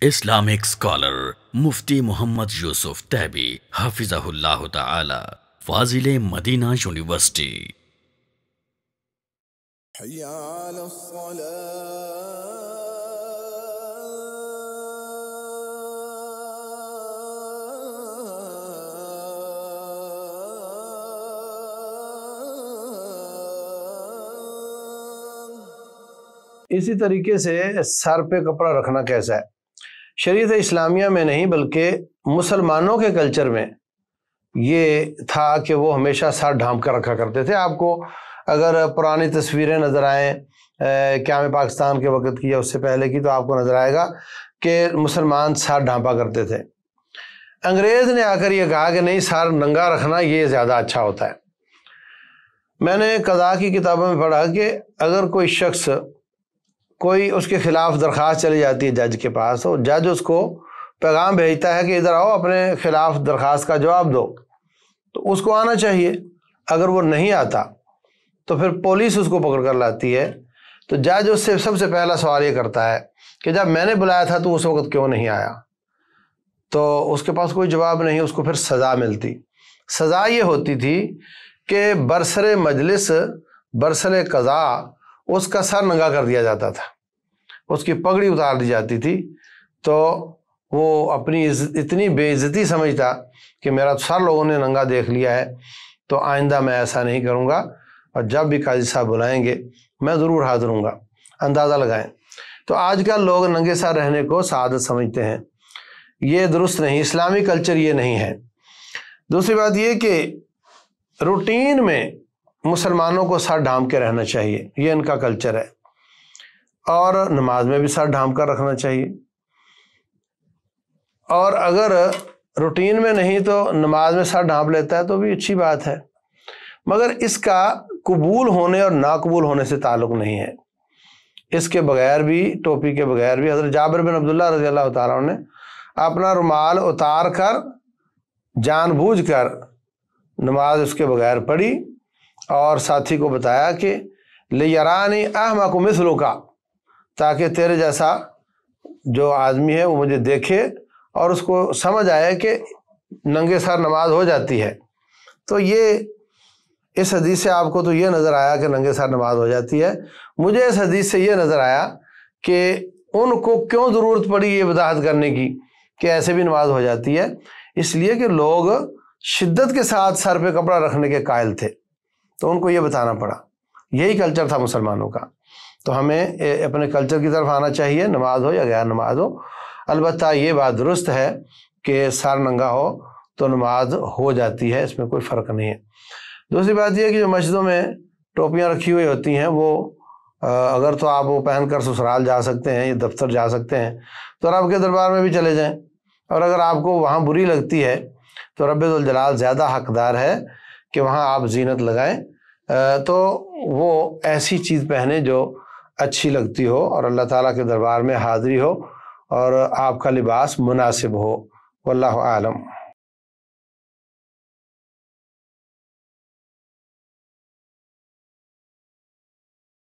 Islamic scholar مفتی محمد یوسف تیبی حفظہ اللہ تعالی، فاضل Medina university. حی علی الصلاة اسی طریقے سے سر پہ کپڑا رکھنا کیسا ہے؟ شریعت اسلامیہ میں نہیں بلکہ مسلمانوں کے کلچر میں یہ تھا کہ وہ ہمیشہ سر ڈھانپ کر رکھا کرتے تھے۔ آپ کو اگر پرانی تصویریں نظر آئیں قیام پاکستان کے وقت کی یا اس سے پہلے کی، تو آپ کو نظر آئے گا کہ مسلمان سر ڈھانپا کرتے تھے۔ انگریز نے آ کر یہ کہا کہ نہیں، سر ننگا رکھنا یہ زیادہ اچھا ہوتا ہے۔ میں نے قضاء کی کتابوں میں پڑھا کہ اگر کوئی شخص کوئی اس کے خلاف درخواست چلی جاتی ہے جج کے پاس، اور جج اس کو پیغام بھیجتا ہے کہ ادھر آؤ، اپنے خلاف درخواست کا جواب دو، تو اس کو آنا چاہیے۔ اگر وہ نہیں آتا تو پھر پولیس اس کو پکڑ کر لاتی ہے، تو جج اس سے سب سے پہلا سوال یہ کرتا ہے کہ جب میں نے بلایا تھا تو اس وقت کیوں نہیں آیا؟ تو اس کے پاس کوئی جواب نہیں، اس کو پھر سزا ملتی۔ سزا یہ ہوتی تھی کہ برسر مجلس، برسر قضاء اس کا سر ننگا کر دیا جاتا تھا، اس کی پگڑی اتار دی جاتی تھی، تو وہ اپنی اتنی بے عزتی سمجھتا کہ میرا سر لوگوں نے ننگا دیکھ لیا ہے، تو آئندہ میں ایسا نہیں کروں گا، اور جب بھی قاضی صاحب بلائیں گے میں ضرور حاضر ہوں گا۔ اندازہ لگائیں۔ تو آج کل لوگ ننگے سر رہنے کو سعادت سمجھتے ہیں، یہ درست نہیں، اسلامی کلچر یہ نہیں ہے۔ دوسری بات یہ کہ روٹین میں مسلمانوں کو سر ڈھانپ کے رہنا چاہیے، یہ ان کا کلچر ہے، اور نماز میں بھی سر ڈھانپ کر رکھنا چاہیے۔ اور اگر روٹین میں نہیں تو نماز میں سر ڈھانپ لیتا ہے تو بھی اچھی بات ہے، مگر اس کا قبول ہونے اور ناقبول ہونے سے تعلق نہیں ہے۔ اس کے بغیر بھی، ٹوپی کے بغیر بھی، حضرت جابر بن عبداللہ رضی اللہ تعالیٰ عنہ نے اپنا رومال اتار کر جان بوجھ کر نماز اس کے بغیر پڑھی، اور ساتھی کو بتایا کہ لِیَرَانِی أَحْمَقُ مِثْلُکَ، تاکہ تیرے جیسا جو آدمی ہے وہ مجھے دیکھے اور اس کو سمجھ آئے کہ ننگے سر نماز ہو جاتی ہے۔ تو یہ اس حدیث سے آپ کو تو یہ نظر آیا کہ ننگے سر نماز ہو جاتی ہے، مجھے اس حدیث سے یہ نظر آیا کہ ان کو کیوں ضرورت پڑی یہ وضاحت کرنے کی کہ ایسے بھی نماز ہو جاتی ہے، اس لیے کہ لوگ شدت کے ساتھ سر پہ کپڑا رکھنے کے قائل تھے، تو ان کو یہ بتانا پڑا۔ یہی کلچر تھا مسلمانوں کا، تو ہمیں اپنے کلچر کی طرف آنا چاہیے، نماز ہو یا غیر نماز ہو۔ البتہ یہ بات درست ہے کہ سر ننگا ہو تو نماز ہو جاتی ہے، اس میں کوئی فرق نہیں ہے۔ دوسری بات یہ کہ جو مسجدوں میں ٹوپیاں رکھی ہوئی ہوتی ہیں، وہ اگر تو آپ وہ پہن کر سسرال جا سکتے ہیں یا دفتر جا سکتے ہیں تو رب کے دربار میں بھی چلے جائیں، اور اگر آپ کو وہاں بری لگتی ہے تو رب ذوالجلال زیادہ حقدار ہے کہ وہاں آپ زینت لگائیں، تو وہ ایسی چیز پہنیں جو اچھی لگتی ہو اور اللہ تعالیٰ کے دربار میں حاضری ہو اور آپ کا لباس مناسب ہو۔ واللہ اعلم۔